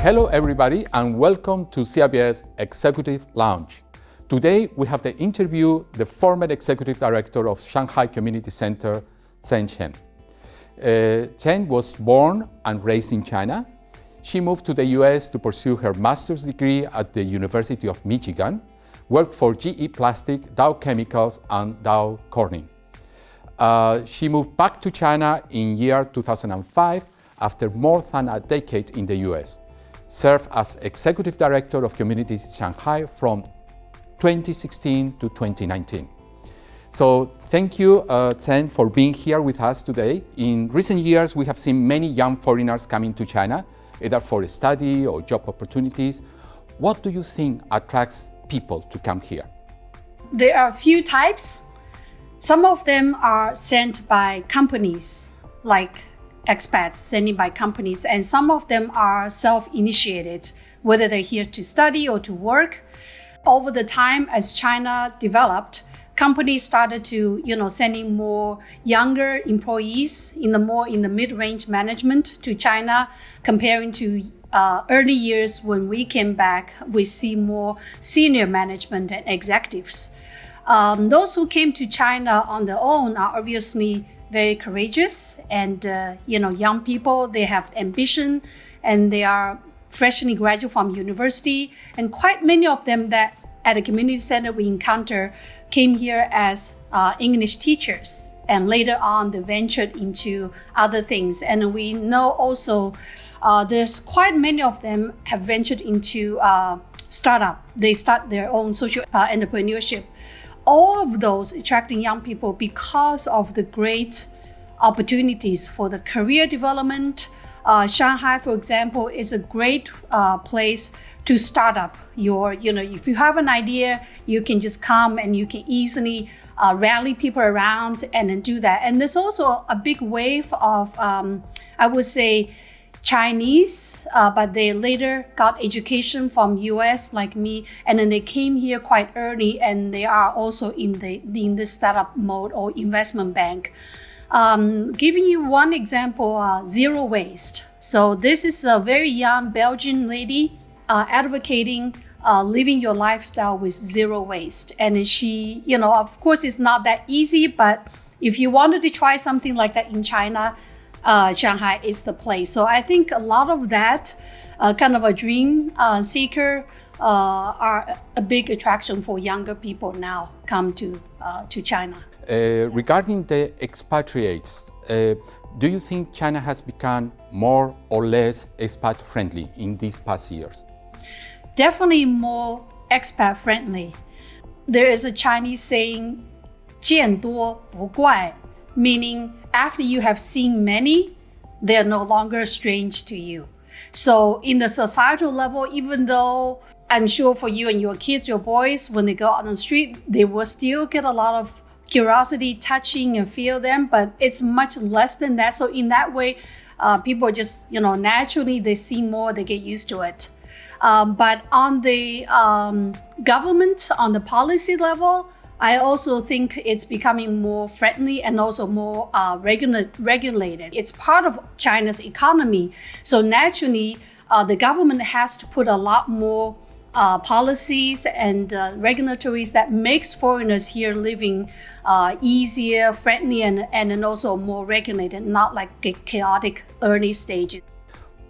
Hello everybody and welcome to CEIBS Executive Lounge. Today we have the interview the former Executive Director of Shanghai Community Centre, Zhen. Zhen was born and raised in China. She moved to the US to pursue her master's degree at the University of Michigan, worked for GE Plastic, Dow Chemicals and Dow Corning. She moved back to China in year 2005 after more than a decade in the US. Served as Executive Director of Communities Shanghai from 2016 to 2019. So thank you, Zhen, for being here with us today. In recent years, we have seen many young foreigners coming to China, either for study or job opportunities. What do you think attracts people to come here? There are a few types. Some of them are sent by companies, like expats sending by companies, and some of them are self-initiated, whether they're here to study or to work. Over the time, as China developed, companies started to, sending more younger employees in the mid-range management to China, comparing to early years when we came back, we see more senior management and executives. Those who came to China on their own are obviously very courageous and, young people. They have ambition and they are freshly graduate from university. And quite many of them that at a community center we encounter came here as English teachers. And later on, they ventured into other things. And we know also there's quite many of them have ventured into startup. They start their own social entrepreneurship. All of those attracting young people because of the great opportunities for the career development. Shanghai, for example, is a great place to start up your, if you have an idea, you can just come and you can easily rally people around and then do that. And there's also a big wave of, I would say, Chinese, but they later got education from US like me, and then they came here quite early, and they are also in the startup mode or investment bank. Giving you one example, zero waste. So this is a very young Belgian lady advocating living your lifestyle with zero waste. And she, of course, it's not that easy, but if you wanted to try something like that in China, Shanghai is the place. So I think a lot of that kind of a dream seeker are a big attraction for younger people now come to China. Regarding the expatriates, do you think China has become more or less expat friendly in these past years? Definitely more expat friendly. There is a Chinese saying, 见多不怪, meaning after you have seen many, they're no longer strange to you. So in the societal level, even though I'm sure for you and your kids, your boys, when they go on the street, they will still get a lot of curiosity, touching and feel them, but it's much less than that. So in that way, people just, naturally they see more, they get used to it. But on the government, on the policy level, I also think it's becoming more friendly and also more regulated. It's part of China's economy. So naturally, the government has to put a lot more policies and regulatories that makes foreigners here living easier, friendly, and then also more regulated, not like the chaotic early stages.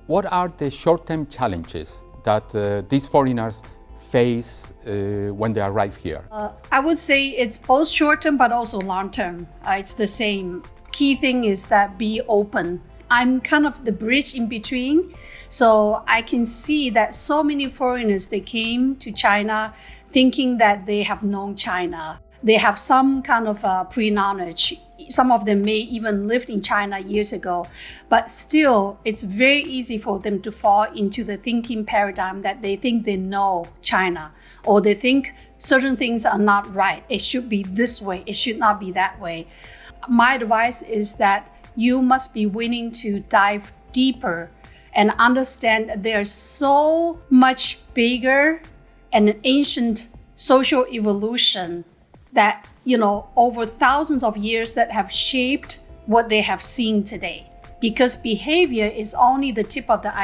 What are the short-term challenges that these foreigners face when they arrive here? I would say it's both short-term but also long-term. It's the same. Key thing is that be open. I'm kind of the bridge in between. So I can see that so many foreigners, they came to China thinking that they have known China. They have some kind of pre-knowledge. Some of them may even lived in China years ago, but still it's very easy for them to fall into the thinking paradigm that they think they know China, or they think certain things are not right. It should be this way. It should not be that way. My advice is that you must be willing to dive deeper and understand that there's so much bigger and an ancient social evolution that, over thousands of years that have shaped what they have seen today. Because behavior is only the tip of the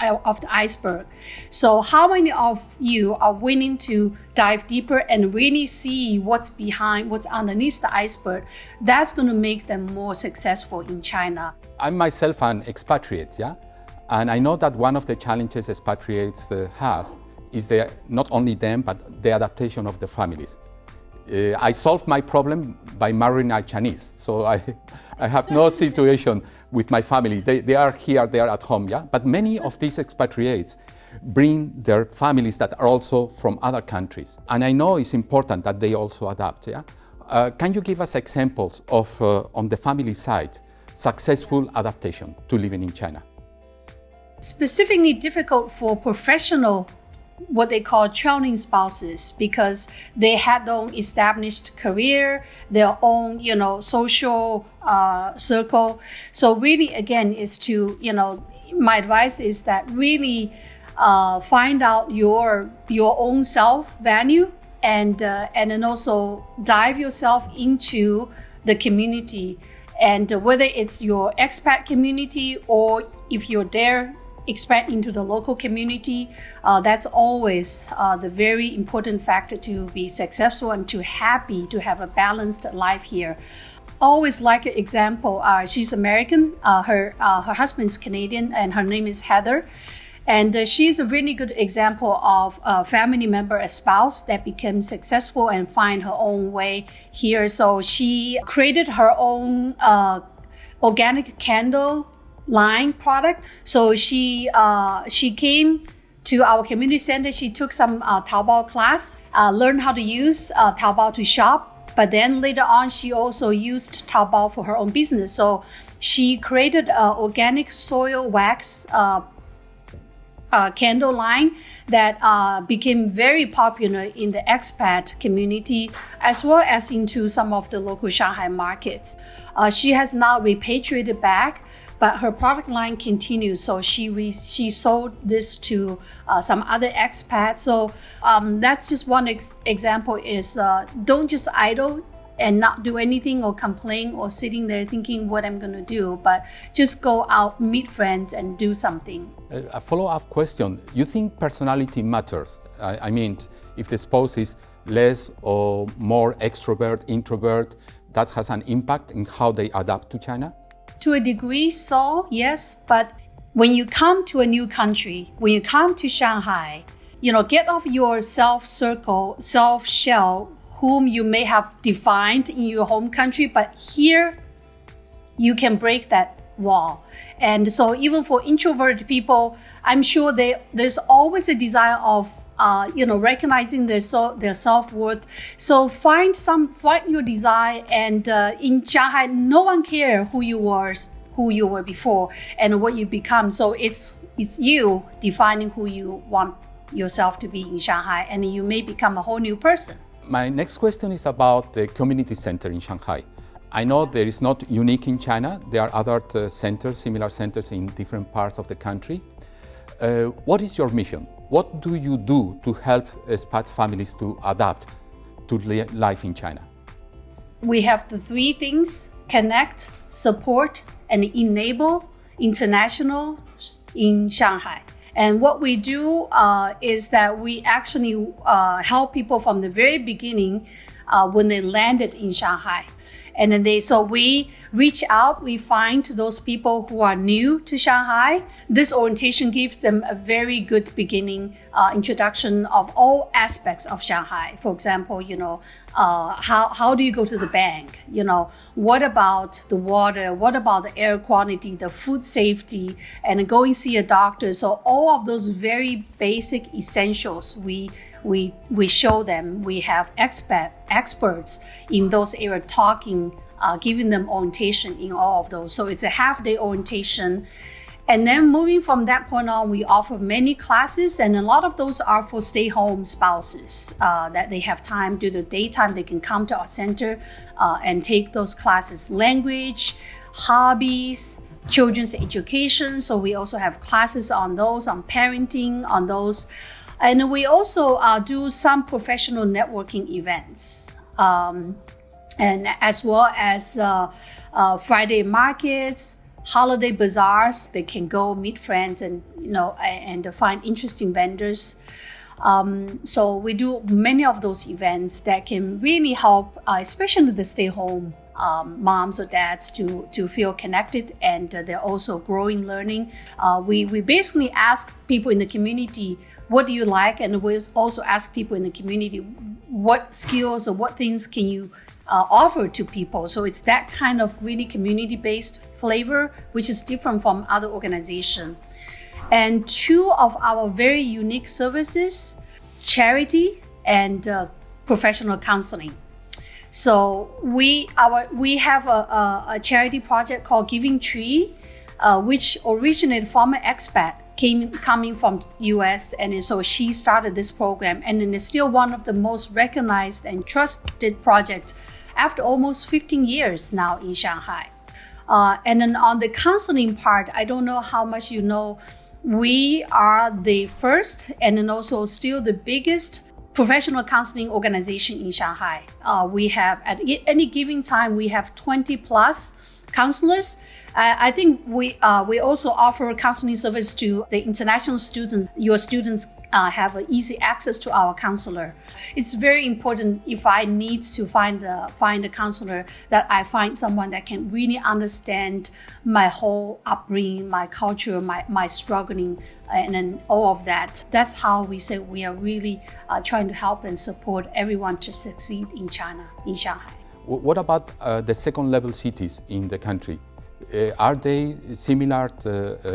of the iceberg. So how many of you are willing to dive deeper and really see what's behind, what's underneath the iceberg? That's going to make them more successful in China. I'm myself an expatriate, yeah? And I know that one of the challenges expatriates have is not only them, but the adaptation of the families. I solved my problem by marrying a Chinese, so I have no situation with my family. They are here, they are at home, yeah? But many of these expatriates bring their families that are also from other countries. And I know it's important that they also adapt, yeah? Can you give us examples of, on the family side, successful adaptation to living in China? Specifically difficult for professional, what they call traveling spouses, because they had their own established career, their own, social circle. So really, again, is to, my advice is that really find out your own self-value and then also dive yourself into the community. And whether it's your expat community or if you're there, expand into the local community, that's always the very important factor to be successful and to happy to have a balanced life here. Always like an example, she's American, her husband's Canadian, and her name is Heather. And she's a really good example of a family member, a spouse that became successful and find her own way here. So she created her own organic candle line product. So she came to our community center. She took some Taobao class, learned how to use Taobao to shop. But then later on, she also used Taobao for her own business. So she created an organic soil wax candle line that became very popular in the expat community as well as into some of the local Shanghai markets. She has now repatriated back, but her product line continues. So she sold this to some other expats. So that's just one example is don't just idle and not do anything or complain or sitting there thinking what I'm going to do, but just go out, meet friends and do something. A follow-up question. You think personality matters? I mean, if the spouse is less or more extrovert, introvert, that has an impact in how they adapt to China? To a degree, so yes. But when you come to a new country, when you come to Shanghai, get off your self-circle, self-shell, whom you may have defined in your home country, but here you can break that wall. And so even for introverted people, I'm sure there's always a desire of recognizing their self-worth. So find your desire, and in Shanghai, no one cares who you were before and what you become. So it's you defining who you want yourself to be in Shanghai, and you may become a whole new person. My next question is about the community center in Shanghai. I know there is not unique in China. There are other centers, similar centers in different parts of the country. What is your mission? What do you do to help expat families to adapt to life in China? We have the three things: connect, support, and enable international in Shanghai. And what we do is that we actually help people from the very beginning when they landed in Shanghai. And then so we reach out, we find those people who are new to Shanghai. This orientation gives them a very good beginning introduction of all aspects of Shanghai. For example, how do you go to the bank? What about the water? What about the air quality, the food safety, and going see a doctor? So all of those very basic essentials we show them. We have experts in those areas talking, giving them orientation in all of those. So it's a half-day orientation. And then moving from that point on, we offer many classes, and a lot of those are for stay-home spouses that they have time during the daytime. They can come to our center and take those classes: language, hobbies, children's education. So we also have classes on those, on parenting, on those. And we also do some professional networking events, and as well as Friday markets, holiday bazaars. They can go meet friends and find interesting vendors. So we do many of those events that can really help, especially the stay-home moms or dads to feel connected, and they're also growing, learning. We basically ask people in the community, what do you like? And we also ask people in the community, what skills or what things can you offer to people? So it's that kind of really community-based flavor, which is different from other organizations. And two of our very unique services, charity and professional counseling. So we have a charity project called Giving Tree, which originated from an expat coming from US, and so she started this program, and it is still one of the most recognized and trusted projects after almost 15 years now in Shanghai. And then on the counseling part, I don't know how much you know, we are the first and then also still the biggest professional counseling organization in Shanghai. We have, at any given time, we have 20 plus counselors. I think we also offer counseling service to the international students. Your students have easy access to our counselor. It's very important, if I need to find a counselor, that I find someone that can really understand my whole upbringing, my culture, my struggling, and then all of that. That's how we say we are really trying to help and support everyone to succeed in China, in Shanghai. What about the second level cities in the country? Are they similar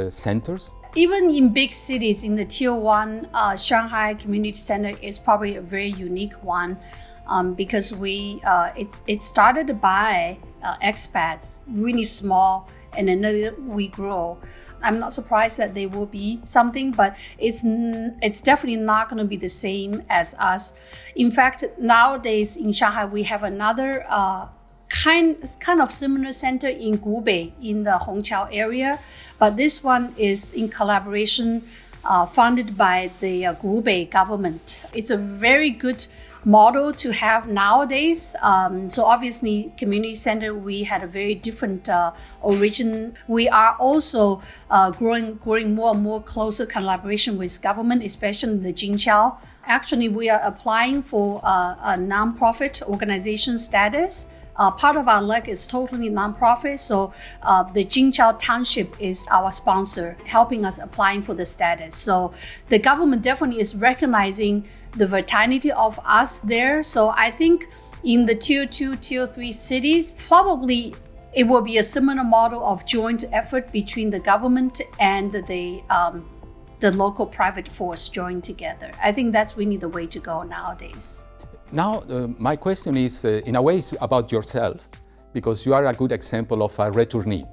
centers? Even in big cities, in the Tier 1, Shanghai Community Centre is probably a very unique one, because it started by expats, really small, and then we grow. I'm not surprised that there will be something, but it's definitely not going to be the same as us. In fact, nowadays in Shanghai, we have another kind of similar center in Gubei, in the Hongqiao area, but this one is in collaboration, funded by the Gubei government. It's a very good model to have nowadays. So obviously, community center, we had a very different origin. We are also growing more and more closer collaboration with government, especially the Jingqiao. Actually, we are applying for a nonprofit organization status. Part of our leg is totally nonprofit, so the Jingqiao Township is our sponsor, helping us applying for the status. So the government definitely is recognizing the vitality of us there. So I think in the Tier 2, Tier 3 cities, probably it will be a similar model of joint effort between the government and the local private force joined together. I think that's really the way to go nowadays. Now, my question is, in a way, is about yourself, because you are a good example of a returnee,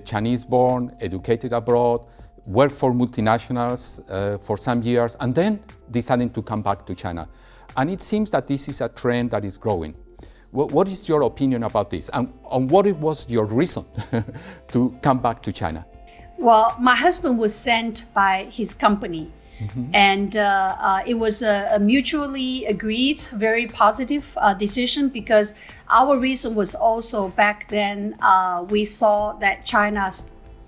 Chinese-born, educated abroad, worked for multinationals for some years, and then deciding to come back to China. And it seems that this is a trend that is growing. What is your opinion about this? And what was your reason to come back to China? Well, my husband was sent by his company. Mm-hmm. And it was a mutually agreed, very positive decision, because our reason was also back then we saw that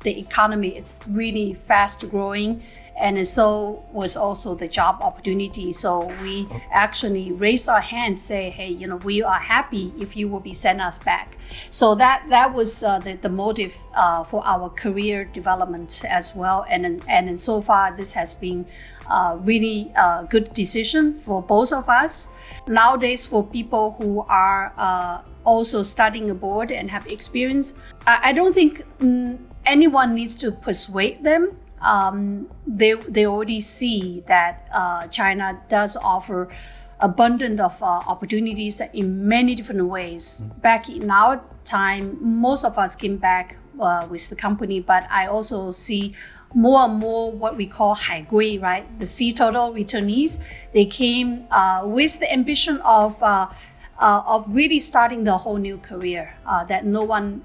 the economy, it's really fast growing, and so was also the job opportunity. So we actually raised our hands, say, hey, we are happy if you will be send us back. So that was the motive for our career development as well. And so far, this has been really a good decision for both of us. Nowadays, for people who are also studying abroad and have experience, I don't think anyone needs to persuade them. They already see that China does offer abundant of opportunities in many different ways. Back in our time, most of us came back with the company, but I also see more and more what we call 海归, right? The sea turtle returnees. They came with the ambition of really starting the whole new career that no one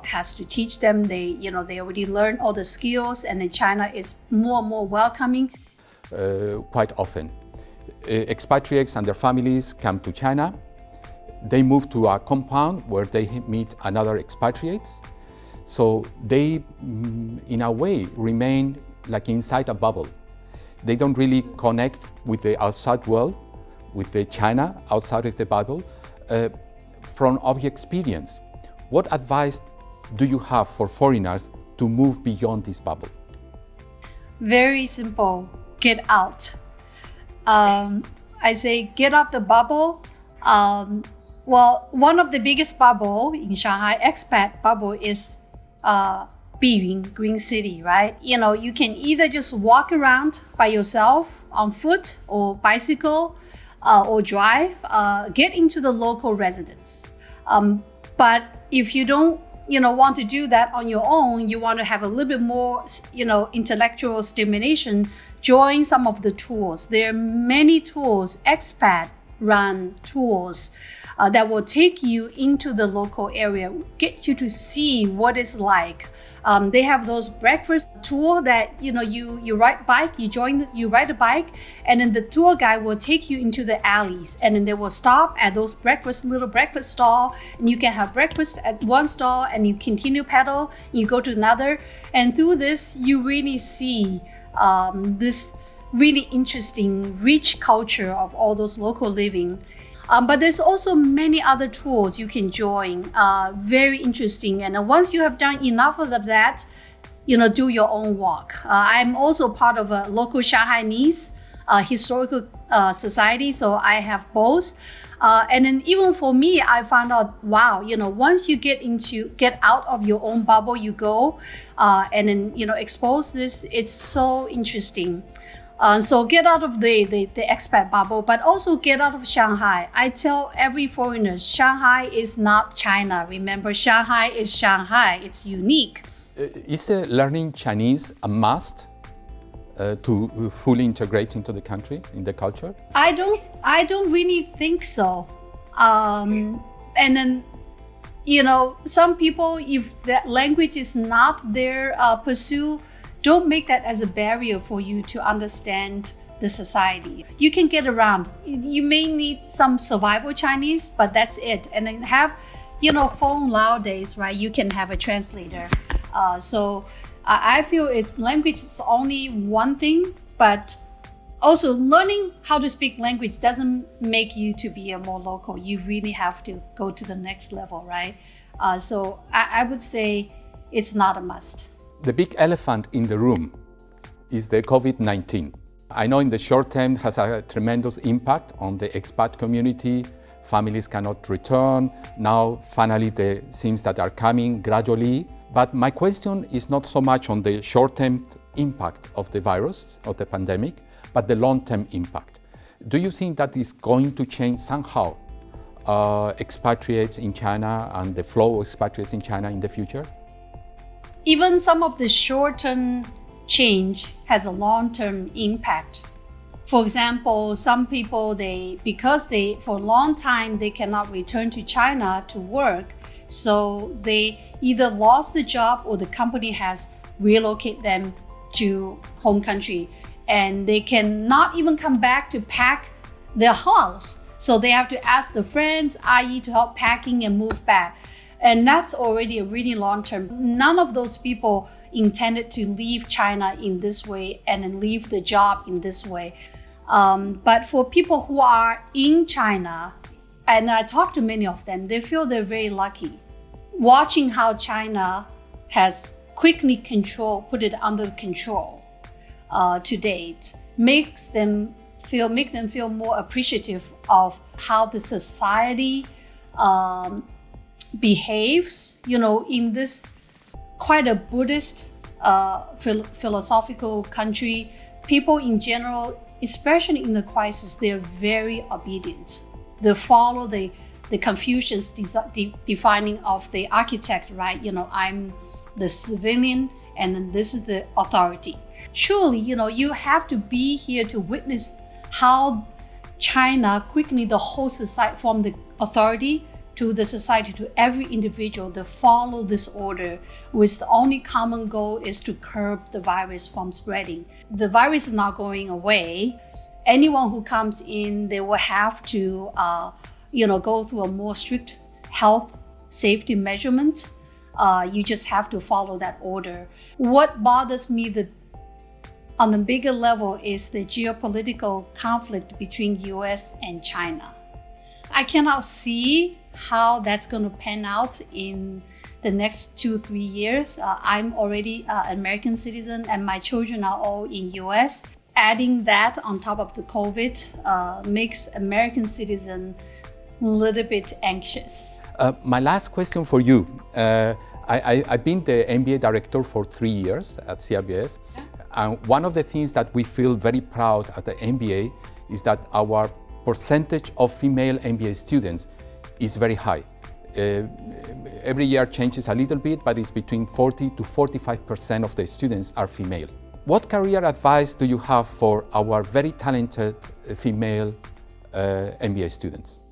has to teach them. They already learned all the skills, and then China is more and more welcoming. Quite often, expatriates and their families come to China. They move to a compound where they meet another expatriates. So they, in a way, remain like inside a bubble. They don't really connect with the outside world, with the China outside of the bubble. From your experience, what advice do you have for foreigners to move beyond this bubble? Very simple. Get out. I say get out the bubble. Well, one of the biggest bubble in Shanghai, expat bubble, is Biyun, Green City, right? You know, you can either just walk around by yourself on foot or bicycle or drive, get into the local residence. But if you don't, want to do that on your own, you want to have a little bit more, intellectual stimulation, join some of the tours. There are many tours, expat run tours, that will take you into the local area, get you to see what it's like. They have those breakfast tour that, you ride bike, you ride a bike, and then the tour guide will take you into the alleys, and then they will stop at those little breakfast stall, and you can have breakfast at one stall, and you continue pedal, you go to another, and through this, you really see this really interesting, rich culture of all those local living. But there's also many other tours you can join, very interesting. And once you have done enough of that, do your own walk. I'm also part of a local Shanghainese historical society, so I have both. And then even for me, I found out, wow, once you get out of your own bubble, you go and then, expose this, it's so interesting. So get out of the expat bubble, but also get out of Shanghai. I tell every foreigner, Shanghai is not China. Remember, Shanghai is Shanghai. It's unique. Is learning Chinese a must to fully integrate into the country, in the culture? I don't really think so. And then, some people, if that language is not their pursuit, don't make that as a barrier for you to understand the society. You can get around. You may need some survival Chinese, but that's it. And then have, phone nowadays, right? You can have a translator. So I feel language is only one thing, but also learning how to speak language doesn't make you to be a more local. You really have to go to the next level, right? So I would say it's not a must. The big elephant in the room is the COVID-19. I know in the short term has a tremendous impact on the expat community. Families cannot return. Now, finally, the things that are coming gradually. But my question is not so much on the short-term impact of the virus, of the pandemic, but the long-term impact. Do you think that is going to change somehow expatriates in China and the flow of expatriates in China in the future? Even some of the short-term change has a long-term impact. For example, some people, because for a long time, they cannot return to China to work, so they either lost the job or the company has relocated them to home country, and they cannot even come back to pack their house. So they have to ask the friends, i.e. to help packing and move back. And that's already a really long term. None of those people intended to leave China in this way and then leave the job in this way. But for people who are in China, and I talk to many of them, they feel they're very lucky. Watching how China has quickly put it under control to date, make them feel more appreciative of how the society behaves, in this quite a Buddhist philosophical country. People in general, especially in the crisis, they're very obedient. They follow the Confucius defining of the architect, right? I'm the civilian and then this is the authority. Surely, you have to be here to witness how China quickly, the whole society, from the authority to the society, to every individual, they follow this order, with the only common goal is to curb the virus from spreading. The virus is not going away. Anyone who comes in, they will have to, go through a more strict health safety measurement. You just have to follow that order. What bothers me on the bigger level is the geopolitical conflict between US and China. I cannot see how that's going to pan out in the next 2-3 years. I'm already an American citizen and my children are all in US. Adding that on top of the COVID makes American citizen a little bit anxious. My last question for you. I've been the MBA director for 3 years at CEIBS. And one of the things that we feel very proud at the MBA is that our percentage of female MBA students is very high. Every year changes a little bit, but it's between 40 to 45% of the students are female. What career advice do you have for our very talented female MBA students?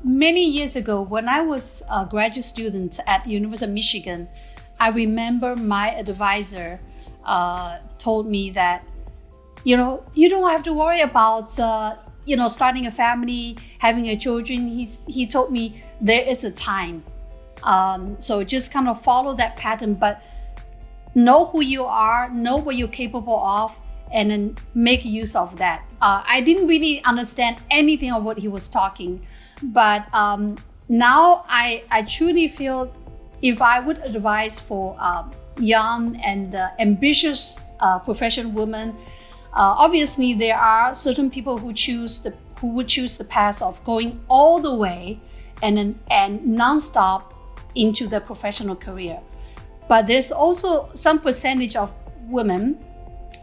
Many years ago, when I was a graduate student at University of Michigan, I remember my advisor told me that, you don't have to worry about, starting a family, having a children. He told me there is a time. So just kind of follow that pattern, but know who you are, know what you're capable of, and then make use of that. I didn't really understand anything of what he was talking, but now I truly feel if I would advise for young and ambitious professional women, obviously there are certain people who would choose the path of going all the way and non-stop into their professional career. But there's also some percentage of women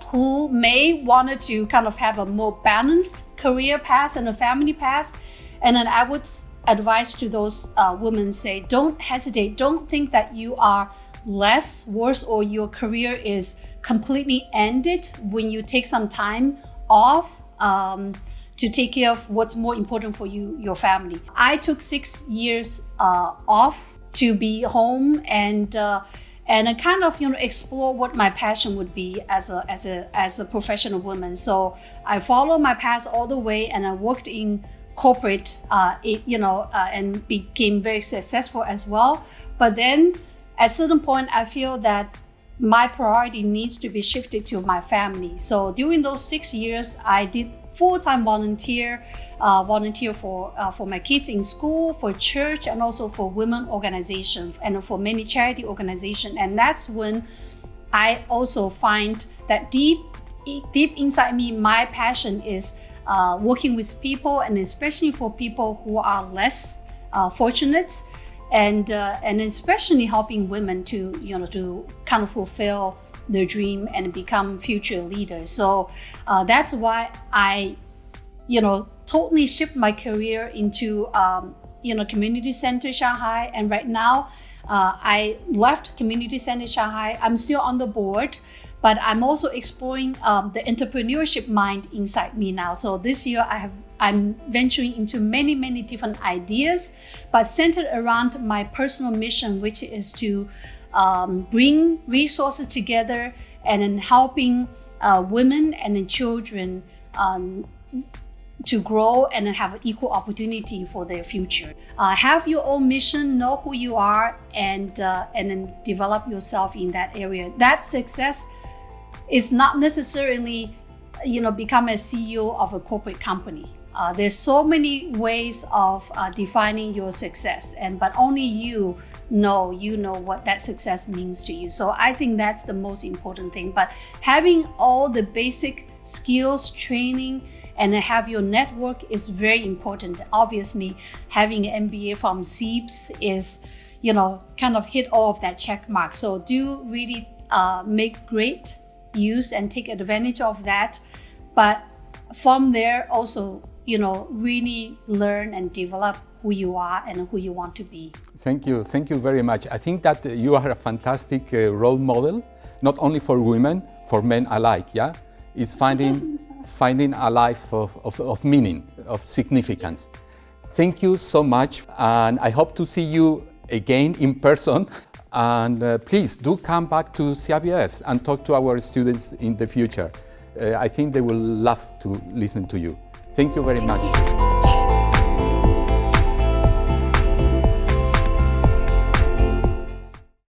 who may want to kind of have a more balanced career path and a family path. And then I would advise to those women, say, don't hesitate. Don't think that you are less, worse, or your career is completely ended when you take some time off to take care of what's more important for you, your family. I took 6 years off to be home and kind of explore what my passion would be as a professional woman. So I followed my path all the way, and I worked in corporate, and became very successful as well. But then at a certain point, I feel that my priority needs to be shifted to my family. So during those 6 years, I did full-time volunteer for my kids in school, for church, and also for women organizations and for many charity organizations. And that's when I also find that deep inside me, my passion is working with people, and especially for people who are less fortunate, and especially helping women to kind of fulfill their dream and become future leaders. So that's why I totally shift my career into Community Centre Shanghai. And right now I left Community Centre Shanghai. I'm still on the board, but I'm also exploring the entrepreneurship mind inside me now. So this year I'm venturing into many different ideas, but centered around my personal mission, which is to bring resources together and then helping women and then children to grow and have an equal opportunity for their future. Have your own mission, know who you are, and then develop yourself in that area. That success is not necessarily, become a CEO of a corporate company. There's so many ways of defining your success, but only you know what that success means to you. So I think that's the most important thing. But having all the basic skills, training, and have your network is very important. Obviously, having an MBA from CEIBS is, kind of hit all of that check mark. So do really make great use and take advantage of that. But from there also, really learn and develop who you are and who you want to be. Thank you very much. I think that you are a fantastic role model, not only for women, for men alike. Yeah, is finding a life of meaning, of significance. Thank you so much, and I hope to see you again in person. And please do come back to CEIBS and talk to our students in the future. I think they will love to listen to you. Thank you very much.